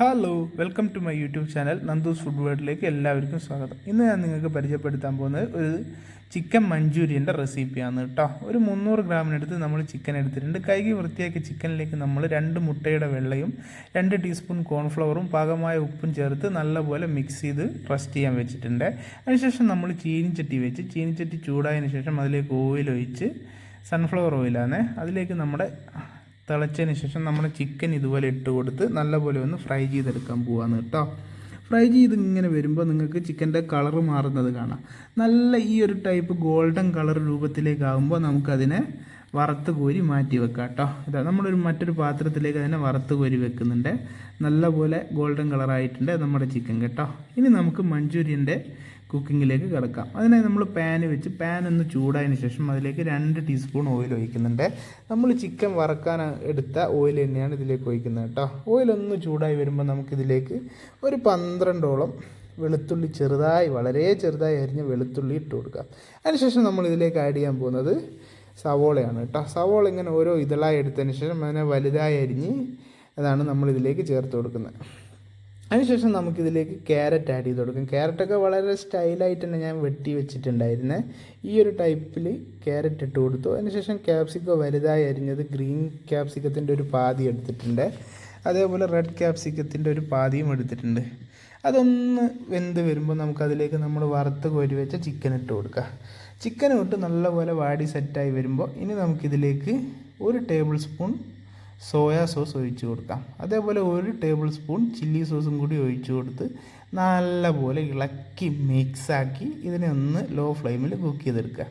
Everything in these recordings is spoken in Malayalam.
Hello welcome to my YouTube channel Nandu's food വേൾഡിലേക്ക് എല്ലാവർക്കും സ്വാഗതം. ഇന്ന് ഞാൻ നിങ്ങൾക്ക് പരിചയപ്പെടുത്താൻ പോകുന്നത് ഒരു ചിക്കൻ മഞ്ചൂരിയൻ്റെ റെസിപ്പിയാണ് കേട്ടോ. ഒരു 300 ഗ്രാമിനടുത്ത് നമ്മൾ ചിക്കൻ എടുത്തിട്ടുണ്ട്. കഴുകി വൃത്തിയാക്കിയ ചിക്കനിലേക്ക് നമ്മൾ 2 മുട്ടയുടെ വെള്ളയും 2 ടീസ്പൂൺ കോൺഫ്ലവറും പാകമായ ഉപ്പും ചേർത്ത് നല്ലപോലെ മിക്സ് ചെയ്ത് റെസ്റ്റ് ചെയ്യാൻ വെച്ചിട്ടുണ്ട്. അതിനുശേഷം നമ്മൾ ചീനിച്ചട്ടി ചൂടായതിനു ശേഷം അതിലേക്ക് ഓയിൽ ഒഴിച്ച്, സൺഫ്ലവർ ഓയിലാണ്, അതിലേക്ക് നമ്മുടെ തിളച്ചതിന് ശേഷം നമ്മുടെ ചിക്കൻ ഇതുപോലെ ഇട്ട് കൊടുത്ത് നല്ലപോലെ ഒന്ന് ഫ്രൈ ചെയ്തെടുക്കാൻ പോവാന്ന് കേട്ടോ. ഫ്രൈ ചെയ്ത് ഇങ്ങനെ വരുമ്പോൾ നിങ്ങൾക്ക് ചിക്കൻ്റെ കളർ മാറുന്നത് കാണാം. നല്ല ഈ ഒരു ടൈപ്പ് ഗോൾഡൻ കളർ രൂപത്തിലേക്കാകുമ്പോൾ നമുക്കതിനെ വറുത്ത് കോരി മാറ്റി വെക്കാം കേട്ടോ. ഇതാ മറ്റൊരു പാത്രത്തിലേക്ക് അതിനെ വറുത്ത് കോരി വെക്കുന്നുണ്ട്. നല്ലപോലെ ഗോൾഡൻ കളറായിട്ടുണ്ട് നമ്മുടെ ചിക്കൻ കേട്ടോ. ഇനി നമുക്ക് മഞ്ചൂരിയൻ്റെ കുക്കിങ്ങിലേക്ക് കിടക്കാം. അതിനായി നമ്മൾ പാൻ ഒന്ന് ചൂടായതിന് ശേഷം അതിലേക്ക് 2 ടീസ്പൂൺ ഓയിൽ ഒഴിക്കുന്നുണ്ട്. നമ്മൾ ചിക്കൻ വറക്കാൻ എടുത്ത ഓയിൽ തന്നെയാണ് ഇതിലേക്ക് ഒഴിക്കുന്നത് കേട്ടോ. ഓയിലൊന്ന് ചൂടായി വരുമ്പോൾ നമുക്കിതിലേക്ക് ഒരു 12ഓളം വെളുത്തുള്ളി വളരെ ചെറുതായി അരിഞ്ഞ വെളുത്തുള്ളി ഇട്ട് കൊടുക്കാം. അതിനുശേഷം നമ്മൾ ഇതിലേക്ക് ആഡ് ചെയ്യാൻ പോകുന്നത് സവോളയാണ് കേട്ടോ. സവോള ഇങ്ങനെ ഓരോ ഇതളായി എടുത്തതിന് ശേഷം അതിനെ വലുതായി അരിഞ്ഞ് അതാണ് നമ്മളിതിലേക്ക് ചേർത്ത് കൊടുക്കുന്നത്. അതിനുശേഷം നമുക്കിതിലേക്ക് ക്യാരറ്റ് ആഡ് ചെയ്ത് കൊടുക്കും. ക്യാരറ്റൊക്കെ വളരെ സ്റ്റൈലായിട്ട് തന്നെ ഞാൻ വെട്ടി വെച്ചിട്ടുണ്ടായിരുന്നത്. ഈ ഒരു ടൈപ്പിൽ ക്യാരറ്റ് ഇട്ട് കൊടുത്തു. അതിനുശേഷം ക്യാപ്സിക്കം വലുതായി അരിഞ്ഞത്, ഗ്രീൻ ക്യാപ്സിക്കത്തിൻ്റെ ഒരു പാതി എടുത്തിട്ടുണ്ട്. അതേപോലെ റെഡ് ക്യാപ്സിക്കത്തിൻ്റെ ഒരു പാതിയും എടുത്തിട്ടുണ്ട്. അതൊന്ന് വെന്ത് വരുമ്പോൾ നമുക്കതിലേക്ക് നമ്മൾ വറുത്ത് കോരി വെച്ച ചിക്കൻ ഇട്ട് കൊടുക്കുക. ചിക്കൻ ഇട്ട് നല്ലപോലെ വാടി സെറ്റായി വരുമ്പോൾ ഇനി നമുക്കിതിലേക്ക് 1 ടേബിൾ സ്പൂൺ സോയാ സോസ് ഒഴിച്ച് കൊടുക്കാം. അതേപോലെ 1 ടേബിൾ സ്പൂൺ ചില്ലി സോസും കൂടി ഒഴിച്ച് കൊടുത്ത് നല്ലപോലെ ഇളക്കി മിക്സാക്കി ഇതിനെ ഒന്ന് ലോ ഫ്ലെയിമിൽ കുക്ക് ചെയ്തെടുക്കുക.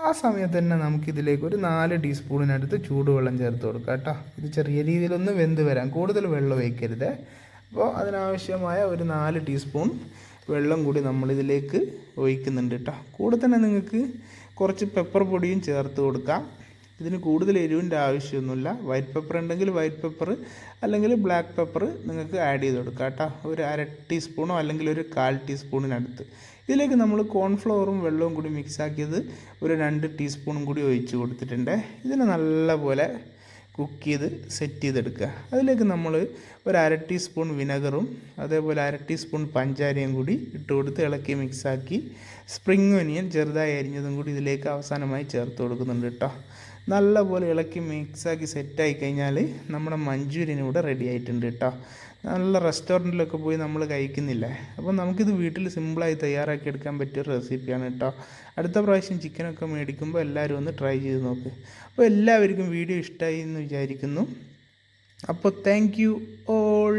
ആ സമയത്ത് തന്നെ നമുക്കിതിലേക്ക് ഒരു 4 ടീസ്പൂണിനടുത്ത് ചൂടുവെള്ളം ചേർത്ത് കൊടുക്കുക കേട്ടോ. ഇത് ചെറിയ രീതിയിലൊന്ന് വെന്ത് വരാം, കൂടുതൽ വെള്ളം ഒഴിക്കരുത്. അപ്പോൾ അതിനാവശ്യമായ ഒരു 4 ടീസ്പൂൺ വെള്ളം കൂടി നമ്മളിതിലേക്ക് ഒഴിക്കുന്നുണ്ട് കേട്ടോ. കൂടെ തന്നെ നിങ്ങൾക്ക് കുറച്ച് പെപ്പർ പൊടിയും ചേർത്ത് കൊടുക്കാം. ഇതിന് കൂടുതൽ എരിവിൻ്റെ ആവശ്യമൊന്നുമില്ല. വൈറ്റ് പെപ്പർ ഉണ്ടെങ്കിൽ വൈറ്റ് പെപ്പർ, അല്ലെങ്കിൽ ബ്ലാക്ക് പെപ്പർ നിങ്ങൾക്ക് ആഡ് ചെയ്ത് കൊടുക്കുക കേട്ടോ. ഒരു 1/2 ടീസ്പൂണോ അല്ലെങ്കിൽ ഒരു 1/4 ടീസ്പൂണിനടുത്ത്. ഇതിലേക്ക് നമ്മൾ കോൺഫ്ലവറും വെള്ളവും കൂടി മിക്സാക്കിയത് ഒരു 2 ടീസ്പൂണും കൂടി ഒഴിച്ച് കൊടുത്തിട്ടുണ്ട്. ഇതിനെ നല്ലപോലെ കുക്ക് ചെയ്ത് സെറ്റ് ചെയ്തെടുക്കുക. അതിലേക്ക് നമ്മൾ ഒരു 1/2 ടീസ്പൂൺ വിനെഗറും അതേപോലെ 1/2 ടീസ്പൂൺ പഞ്ചാരയും കൂടി ഇട്ട് കൊടുത്ത് ഇളക്കി മിക്സാക്കി സ്പ്രിംഗ് ഒനിയൻ ചെറുതായി അരിഞ്ഞതും കൂടി ഇതിലേക്ക് അവസാനമായി ചേർത്ത് കൊടുക്കുന്നുണ്ട് കേട്ടോ. നല്ലപോലെ ഇളക്കി മിക്സാക്കി സെറ്റായി കഴിഞ്ഞാൽ നമ്മുടെ മഞ്ചൂരിയൻ ഇവിടെ റെഡി ആയിട്ടുണ്ട് കേട്ടോ. നല്ല റെസ്റ്റോറൻറ്റിലൊക്കെ പോയി നമ്മൾ കഴിക്കുന്നില്ലേ, അപ്പോൾ നമുക്കിത് വീട്ടിൽ സിമ്പിളായി തയ്യാറാക്കി എടുക്കാൻ പറ്റിയ റെസിപ്പിയാണ് കേട്ടോ. അടുത്ത പ്രാവശ്യം ചിക്കനൊക്കെ മേടിക്കുമ്പോൾ എല്ലാവരും ഒന്ന് ട്രൈ ചെയ്ത് നോക്ക്. അപ്പോൾ എല്ലാവർക്കും വീഡിയോ ഇഷ്ടമായി എന്ന് വിചാരിക്കുന്നു. അപ്പോൾ താങ്ക് യു ഓൾ.